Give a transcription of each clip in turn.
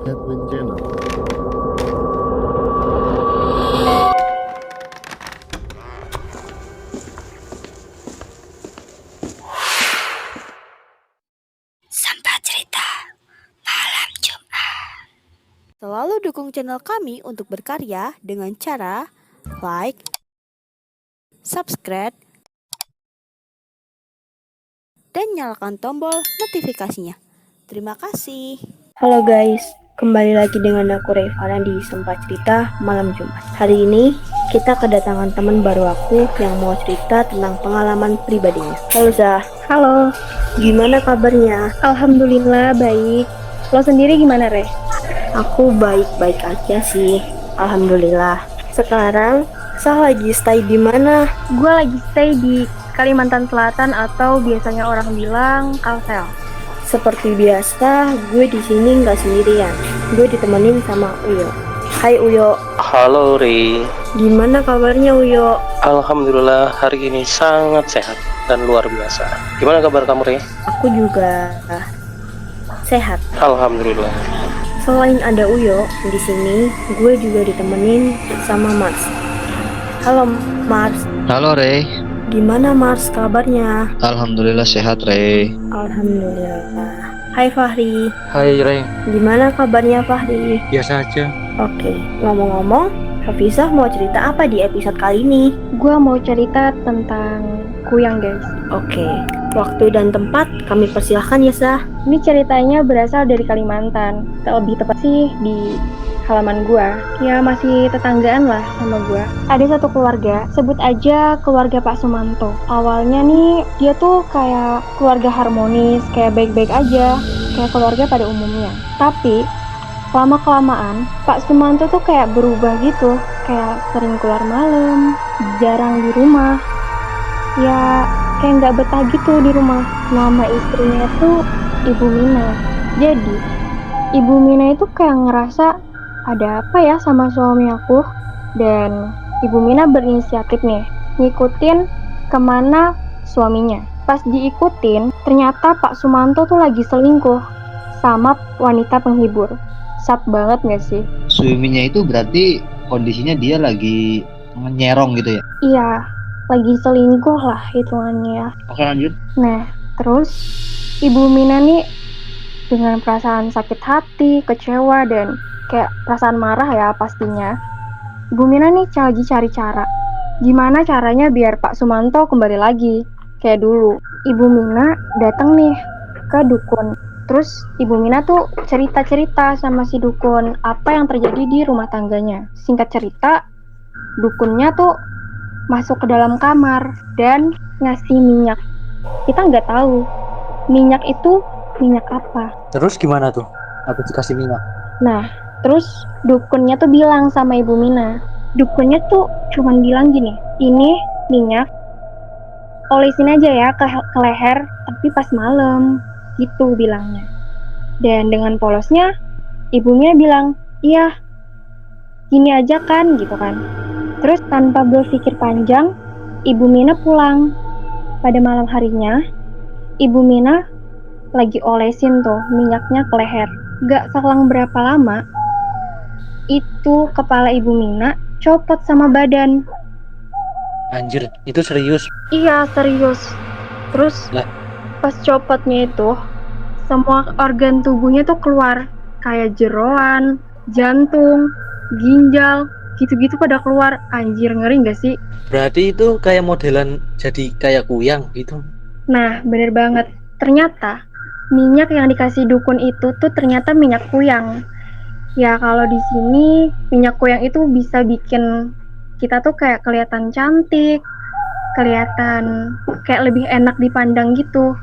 Edwin Channel. Sampah Cerita Malam Jumat. Selalu dukung channel kami untuk berkarya dengan cara like, subscribe, dan nyalakan tombol notifikasinya. Terima kasih. Halo guys, kembali lagi dengan aku Revana di Sampah Cerita Malam Jumat. Hari ini kita kedatangan teman baru aku yang mau cerita tentang pengalaman pribadinya. Halo Zah. Halo, Gimana kabarnya? alhamdulillah baik. Lo sendiri gimana, Re? Aku baik-baik aja sih, alhamdulillah. Sekarang Zah lagi stay di mana? Gue lagi stay di Kalimantan Selatan atau biasanya orang bilang Kalsel. Seperti biasa, gue di sini nggak sendirian. Gue ditemenin sama Uyo. Hai Uyo, Halo Ri, gimana kabarnya Uyo? alhamdulillah hari ini sangat sehat dan luar biasa. Gimana kabar kamu Ri? Aku juga sehat. Alhamdulillah. Selain ada Uyo di sini, gue juga ditemenin sama Mars. Halo Mars, Halo Rey, gimana Mars kabarnya? Alhamdulillah sehat Rey. Alhamdulillah. Hai Fahri, Hai Ri, gimana kabarnya Fahri? biasa aja. Oke, ngomong-ngomong, Hafizah mau cerita apa di episode kali ini? Gue mau cerita tentang kuyang, guys. Oke, waktu dan tempat kami persilahkan ya Sah. Ini ceritanya berasal dari Kalimantan. Lebih tepat sih di halaman gua. Ya masih tetanggaan lah sama gua. Ada satu keluarga, sebut aja keluarga Pak Sumanto. Awalnya nih dia tuh kayak keluarga harmonis, kayak baik-baik aja, kayak keluarga pada umumnya. Tapi lama-kelamaan Pak Sumanto tuh kayak berubah gitu, kayak sering keluar malam, jarang di rumah. Ya kayak nggak betah gitu di rumah. Nama istrinya tuh Ibu Mina. Jadi Ibu Mina itu kayak ngerasa ada apa ya sama suami aku, dan Ibu Mina berinisiatif nih ngikutin kemana suaminya. Pas diikutin, ternyata Pak Sumanto tuh lagi selingkuh sama wanita penghibur. Sad banget gak sih? Suaminya itu berarti kondisinya dia lagi nyerong gitu ya? Iya, lagi selingkuh lah hitungannya ya. Oke lanjut. Nah, terus Ibu Mina nih dengan perasaan sakit hati, kecewa, dan kayak perasaan marah ya pastinya. Ibu Mina nih lagi cari cara. Gimana caranya biar Pak Sumanto kembali lagi kayak dulu. Ibu Mina datang nih ke dukun. Terus Ibu Mina tuh cerita-cerita sama si dukun apa yang terjadi di rumah tangganya. Singkat cerita, dukunnya tuh masuk ke dalam kamar dan ngasih minyak. Kita nggak tahu minyak itu minyak apa. Terus gimana tuh? Habis dikasih minyak? Nah, terus dukunnya tuh bilang sama Ibu Mina. Dukunnya tuh cuman bilang gini, ini minyak olesin aja ya ke leher, tapi pas malam, gitu bilangnya. Dan dengan polosnya, Ibu Mina bilang, iya, gini aja kan, gitu kan. Terus tanpa berpikir panjang, Ibu Mina pulang. Pada malam harinya, Ibu Mina lagi olesin tuh minyaknya ke leher. Gak selang berapa lama, itu kepala Ibu Mina copot sama badan. Anjir, itu serius. Iya, serius. Terus Lah. pas copotnya itu, semua organ tubuhnya tuh keluar. Kayak jeroan, jantung, ginjal, gitu-gitu pada keluar. Anjir, ngeri gak sih? Berarti itu kayak modelan jadi kayak kuyang gitu. Nah, bener banget. Ternyata minyak yang dikasih dukun itu tuh ternyata minyak kuyang. Ya kalau di sini minyak kuyang itu bisa bikin kita tuh kayak kelihatan cantik, kelihatan kayak lebih enak dipandang gitu.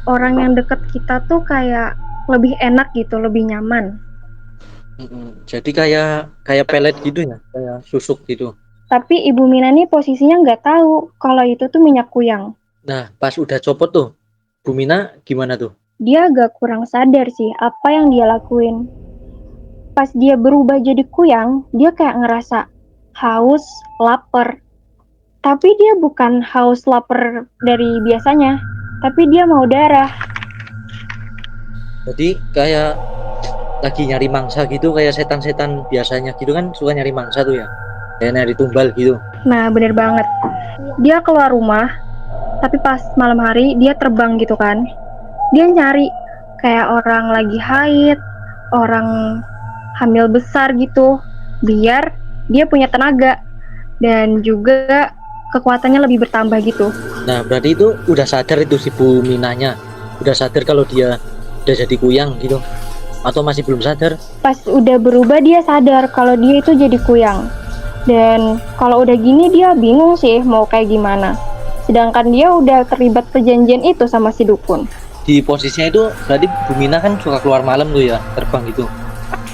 Orang yang deket kita tuh kayak lebih enak gitu, lebih nyaman. Jadi kayak pelet gitu ya, kayak susuk gitu. Tapi Ibu Mina nih posisinya nggak tahu kalau itu tuh minyak kuyang. Nah, pas udah copot tuh, Bu Mina gimana tuh? Dia agak kurang sadar sih apa yang dia lakuin. Pas dia berubah jadi kuyang, dia kayak ngerasa haus, lapar. Tapi dia bukan haus lapar dari biasanya, tapi dia mau darah. Jadi kayak lagi nyari mangsa gitu, kayak setan-setan biasanya gitu kan suka nyari mangsa tuh ya, kayak nyari tumbal gitu. Nah, bener banget. Dia keluar rumah, tapi pas malam hari dia terbang gitu kan. Dia nyari kayak orang lagi haid, orang hamil besar gitu, biar dia punya tenaga dan juga kekuatannya lebih bertambah gitu. Nah berarti itu udah sadar itu si Bu Minanya, udah sadar kalau dia udah jadi kuyang gitu, atau masih belum sadar? Pas udah berubah dia sadar kalau dia itu jadi kuyang. Dan kalau udah gini dia bingung sih mau kayak gimana. Sedangkan dia udah terlibat perjanjian itu sama si dukun. Di posisinya itu berarti Bu Mina kan suka keluar malam tuh ya, terbang gitu.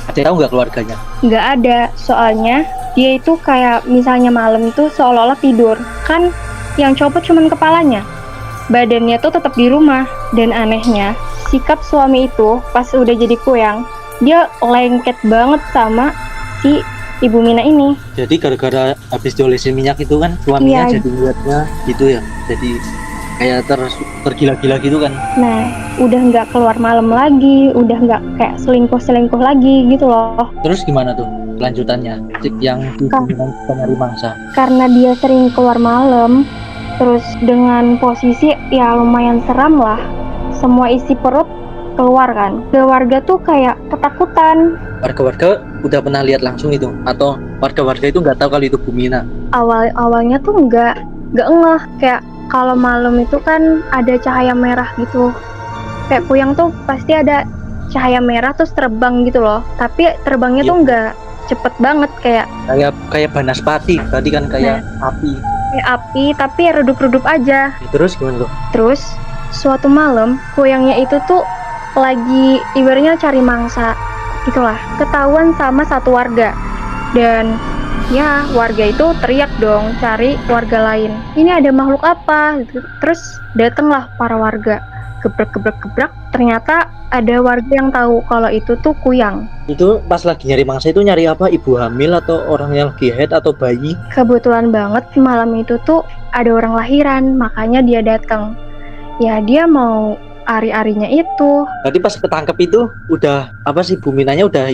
Ada yang tahu nggak keluarganya? Nggak ada, soalnya dia itu kayak misalnya malam tuh seolah-olah tidur. Kan yang copot cuman kepalanya. Badannya tuh tetap di rumah. Dan anehnya, sikap suami itu pas udah jadi kuyang, dia lengket banget sama si Ibu Mina ini. Jadi gara-gara habis diolesin minyak itu kan suaminya Iya. jadi liatnya gitu ya. Jadi kayak tergila-gila gitu kan. Nah, udah nggak keluar malam lagi, udah nggak kayak selingkuh-selingkuh lagi gitu loh. Terus gimana tuh kelanjutannya? Yang dibilang nyari mangsa. Karena dia sering keluar malam, terus dengan posisi ya lumayan seram lah. Semua isi perut keluar kan. Warga tuh kayak ketakutan. Warga-warga udah pernah lihat langsung itu, atau warga-warga itu nggak tahu kalau itu Bu Mina? Awalnya tuh nggak ngeh, kayak kalau malam itu kan ada cahaya merah gitu. Kayak kuyang tuh pasti ada cahaya merah terus terbang gitu loh. Tapi terbangnya tuh nggak cepet banget, kayak Kayak banaspati, tadi kan kayak api. kayak api tapi redup-redup aja. Ya, terus gimana tuh? Terus suatu malam kuyangnya itu tuh lagi ibaratnya cari mangsa gitulah, ketahuan sama satu warga. Dan ya warga itu teriak dong cari warga lain, ini ada makhluk apa gitu. Terus datanglah para warga, gebrak, ternyata ada warga yang tahu kalau itu tuh kuyang. Itu pas lagi nyari mangsa itu nyari apa? Ibu hamil atau orang yang lagi haid atau bayi? Kebetulan banget malam itu tuh ada orang lahiran, makanya dia datang. Ya dia mau ari-arinya itu. Berarti pas ketangkep itu udah apa sih, Bu Minanya udah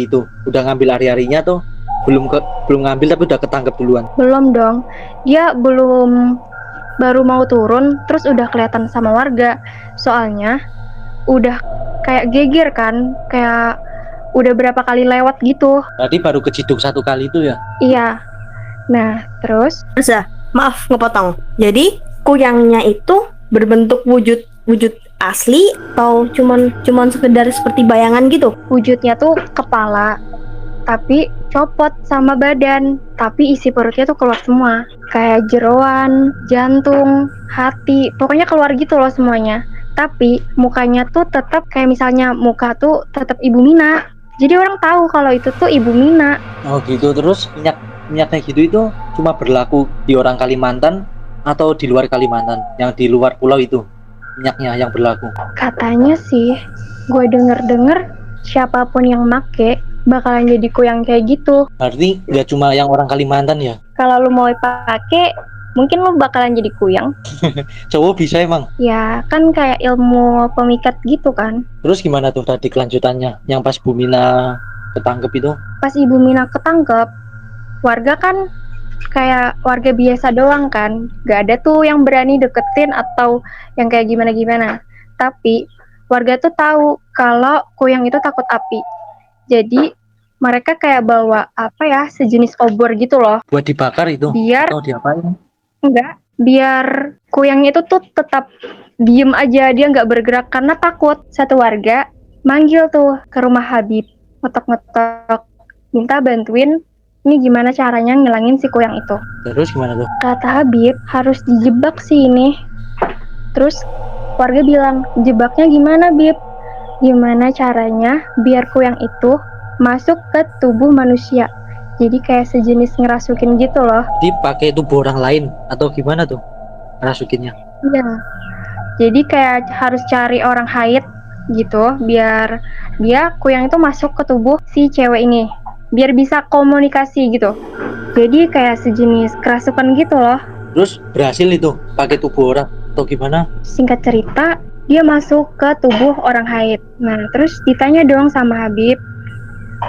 ngambil ari-arinya tuh? Belum ngambil tapi udah ketangkep duluan. Belum dong, dia baru mau turun terus udah kelihatan sama warga. Soalnya udah kayak geger kan, kayak udah berapa kali lewat gitu. Berarti baru keciduk satu kali itu ya? Iya. Nah terus Maaf ngepotong. Jadi kuyangnya itu berbentuk wujud asli atau cuman sekedar seperti bayangan gitu? wujudnya tuh kepala, tapi copot sama badan, tapi isi perutnya tuh keluar semua. Kayak jeroan, jantung, hati, pokoknya keluar gitu loh semuanya. Tapi mukanya tuh tetap kayak misalnya muka tuh tetap Ibu Mina. Jadi orang tahu kalau itu tuh Ibu Mina. Oh gitu. Terus minyak kayak gitu itu cuma berlaku di orang Kalimantan atau di luar Kalimantan? Yang di luar pulau itu minyaknya yang berlaku? Katanya sih, gue denger siapapun yang make bakalan jadi kuyang kayak gitu. Berarti nggak cuma yang orang Kalimantan ya? Kalau lu mau pakai, mungkin lu bakalan jadi kuyang. Cowok bisa emang? Ya kan kayak ilmu pemikat gitu kan. Terus gimana tuh tadi kelanjutannya? Yang pas Bu Mina ketangkep itu? Pas Ibu Mina ketangkep, warga kan kayak warga biasa doang kan, gak ada tuh yang berani deketin atau yang kayak gimana-gimana. Tapi warga tuh tahu kalau kuyang itu takut api. Jadi mereka kayak bawa apa ya, sejenis obor gitu loh. Buat dibakar itu? Biar Atau diapain? enggak, biar kuyangnya itu tuh tetap diem aja, dia nggak bergerak karena takut. Satu warga manggil tuh ke rumah Habib, ngetok-ngetok, minta bantuin. Ini gimana caranya ngilangin si kuyang itu? Terus gimana tuh? Kata Habib, harus dijebak sih ini. Terus warga bilang, jebaknya gimana Bib? Gimana caranya biar kuyang itu masuk ke tubuh manusia? Jadi kayak sejenis ngerasukin gitu loh. Dipakai tubuh orang lain atau gimana tuh rasukinnya? Iya. Jadi kayak harus cari orang haid gitu, biar dia kuyang itu masuk ke tubuh si cewek ini. Biar bisa komunikasi gitu. Jadi kayak sejenis kerasukan gitu loh. Terus berhasil itu pakai tubuh orang atau gimana? Singkat cerita, dia masuk ke tubuh orang haid. Nah, terus ditanya dong sama Habib,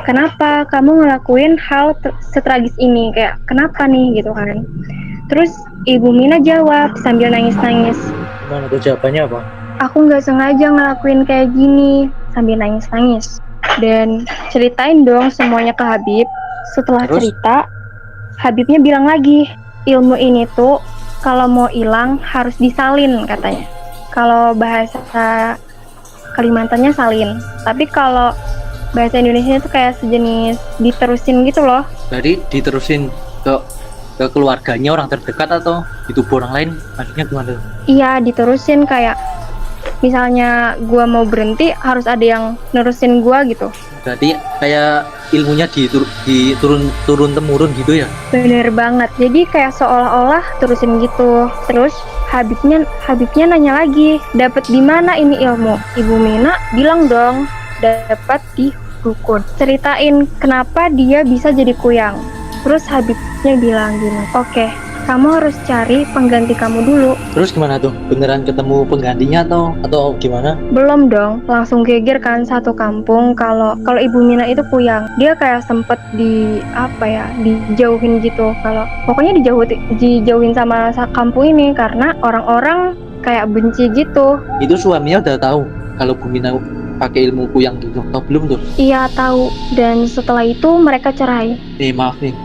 kenapa kamu ngelakuin hal setragis ini, kayak kenapa nih gitu kan. Terus Ibu Mina jawab sambil nangis-nangis, Gimana tuh jawabannya apa? aku nggak sengaja ngelakuin kayak gini, sambil nangis-nangis. Dan ceritain dong semuanya ke Habib. Setelah Terus? cerita, Habibnya bilang lagi, ilmu ini tuh kalau mau hilang harus disalin katanya. Kalau bahasa Kalimantannya salin, tapi kalau bahasa Indonesia itu kayak sejenis diterusin gitu loh. Jadi diterusin ke keluarganya orang terdekat atau di tubuh orang lain? Maksudnya gimana tuh? Iya, diterusin kayak misalnya gua mau berhenti harus ada yang nerusin gua gitu. Berarti kayak ilmunya turun temurun gitu ya? Bener banget. Jadi kayak seolah-olah terusin gitu. Terus Habibnya nanya lagi, dapat di mana ini ilmu? Ibu Mina bilang dong, dapat di dukun. Ceritain kenapa dia bisa jadi kuyang. Terus Habibnya bilang gini, oke, kamu harus cari pengganti kamu dulu. Terus gimana tuh? Beneran ketemu penggantinya atau gimana? Belum dong, langsung geger kan satu kampung kalau Ibu Mina itu kuyang. Dia kayak sempet dijauhin gitu. Kalau pokoknya dijauhin sama kampung ini karena orang-orang kayak benci gitu. Itu suaminya udah tahu kalau Bu Mina pakai ilmu kuyang gitu atau belum tuh? Iya tahu. Dan setelah itu mereka cerai. Maaf nih,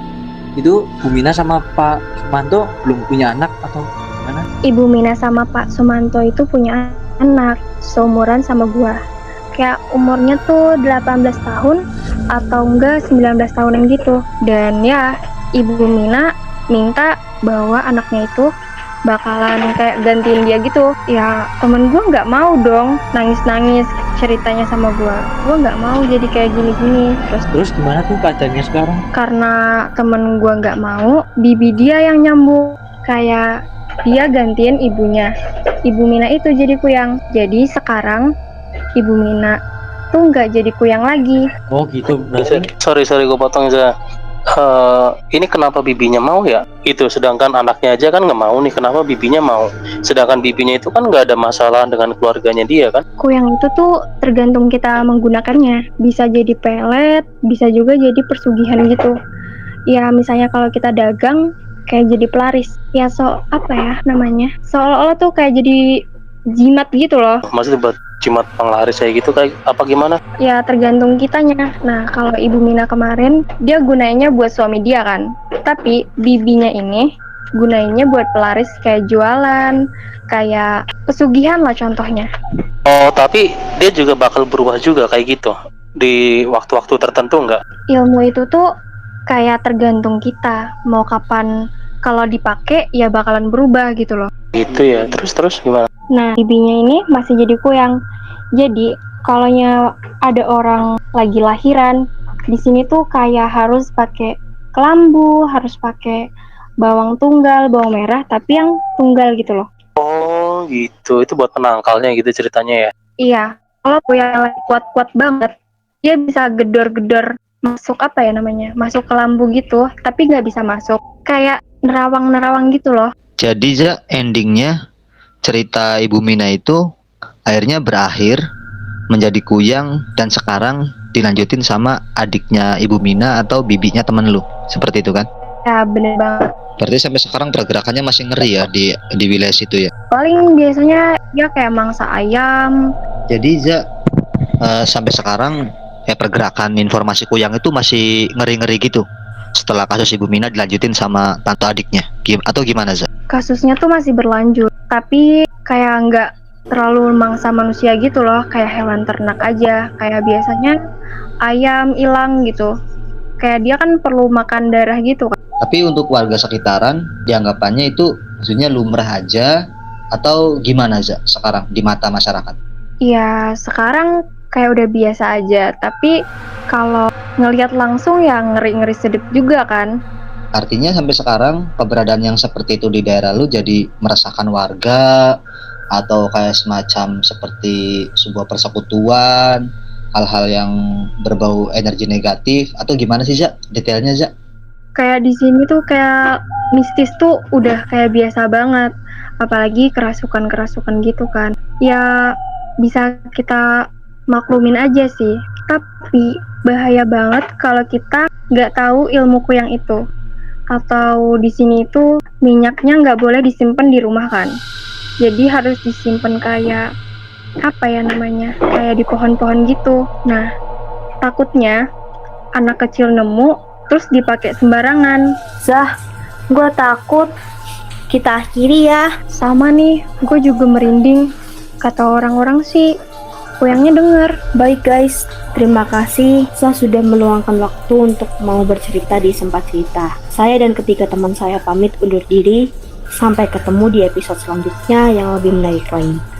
itu Bu Mina sama Pak Sumanto belum punya anak atau gimana? Ibu Mina sama Pak Sumanto itu punya anak seumuran sama gua. Kayak umurnya tuh 18 tahun atau enggak 19 tahunan gitu. Dan ya Ibu Mina minta bahwa anaknya itu bakalan kayak gantiin dia gitu. Ya temen gue nggak mau dong, nangis-nangis ceritanya sama gue nggak mau jadi kayak gini-gini. Terus gimana tuh keadaannya sekarang? Karena temen gue nggak mau, bibi dia yang nyambung, kayak dia gantiin ibunya. Ibu Mina itu jadi kuyang. Jadi sekarang Ibu Mina tuh nggak jadi kuyang lagi. Oh gitu, berarti Sorry gue potong aja. Ini kenapa bibinya mau ya? Itu sedangkan anaknya aja kan nggak mau nih, kenapa bibinya mau? Sedangkan bibinya itu kan nggak ada masalah dengan keluarganya dia kan? Kuyang itu tuh tergantung kita menggunakannya. Bisa jadi pelet, bisa juga jadi persugihan gitu. Ya misalnya kalau kita dagang kayak jadi pelaris. Ya seolah-olah tuh kayak jadi jimat gitu loh. Maksudnya buat jimat penglaris kayak gitu kayak apa gimana? Ya tergantung kitanya. Nah kalau Ibu Mina kemarin dia gunainnya buat suami dia kan. Tapi bibinya ini gunainnya buat pelaris kayak jualan, kayak pesugihan lah contohnya. Oh tapi dia juga bakal berubah juga kayak gitu di waktu-waktu tertentu nggak? Ilmu itu tuh kayak tergantung kita mau kapan, kalau dipakai ya bakalan berubah gitu loh. Gitu ya. Terus gimana? Nah, bibinya ini masih jadi kuyang. Jadi, kalau ada orang lagi lahiran, di sini tuh kayak harus pakai kelambu, harus pakai bawang tunggal, bawang merah, tapi yang tunggal gitu loh. Oh gitu, itu buat penangkalnya gitu ceritanya ya? Iya, kalau kuyang lagi kuat-kuat banget, dia bisa gedor-gedor masuk masuk kelambu gitu, tapi nggak bisa masuk. Kayak nerawang-nerawang gitu loh. Jadi endingnya cerita Ibu Mina itu akhirnya berakhir menjadi kuyang dan sekarang dilanjutin sama adiknya Ibu Mina atau bibinya temen lu. Seperti itu kan? Ya bener banget. Berarti sampai sekarang pergerakannya masih ngeri ya di wilayah situ ya? Paling biasanya dia kayak mangsa ayam. Jadi sampai sekarang ya pergerakan informasi kuyang itu masih ngeri-ngeri gitu setelah kasus Ibu Mina dilanjutin sama tante adiknya atau gimana Za? Kasusnya tuh masih berlanjut, tapi kayak nggak terlalu mangsa manusia gitu loh, kayak hewan ternak aja. Kayak biasanya ayam hilang gitu, kayak dia kan perlu makan darah gitu kan. Tapi untuk warga sekitaran dianggapannya itu maksudnya lumrah aja atau gimana Za sekarang di mata masyarakat? Ya sekarang kayak udah biasa aja, tapi kalau ngelihat langsung ya ngeri-ngeri sedep juga kan. Artinya sampai sekarang keberadaan yang seperti itu di daerah lu jadi meresahkan warga atau kayak semacam seperti sebuah persekutuan, hal-hal yang berbau energi negatif atau gimana sih Za? Detailnya Za? Kayak di sini tuh kayak mistis tuh udah kayak biasa banget, apalagi kerasukan gitu kan. Ya bisa kita maklumin aja sih. Tapi bahaya banget kalau kita nggak tahu ilmu kuyang itu. Atau di sini itu minyaknya nggak boleh disimpan di rumah kan. Jadi harus disimpan kayak apa ya namanya, kayak di pohon-pohon gitu. Nah, takutnya anak kecil nemu terus dipakai sembarangan. Zah, gue takut. Kita akhiri ya. Sama nih, gue juga merinding. Kata orang-orang sih, kuyangnya denger. Baik guys, terima kasih Zah sudah meluangkan waktu untuk mau bercerita di Sempat Cerita. Saya dan ketiga teman saya pamit undur diri. Sampai ketemu di episode selanjutnya yang lebih menarik lagi.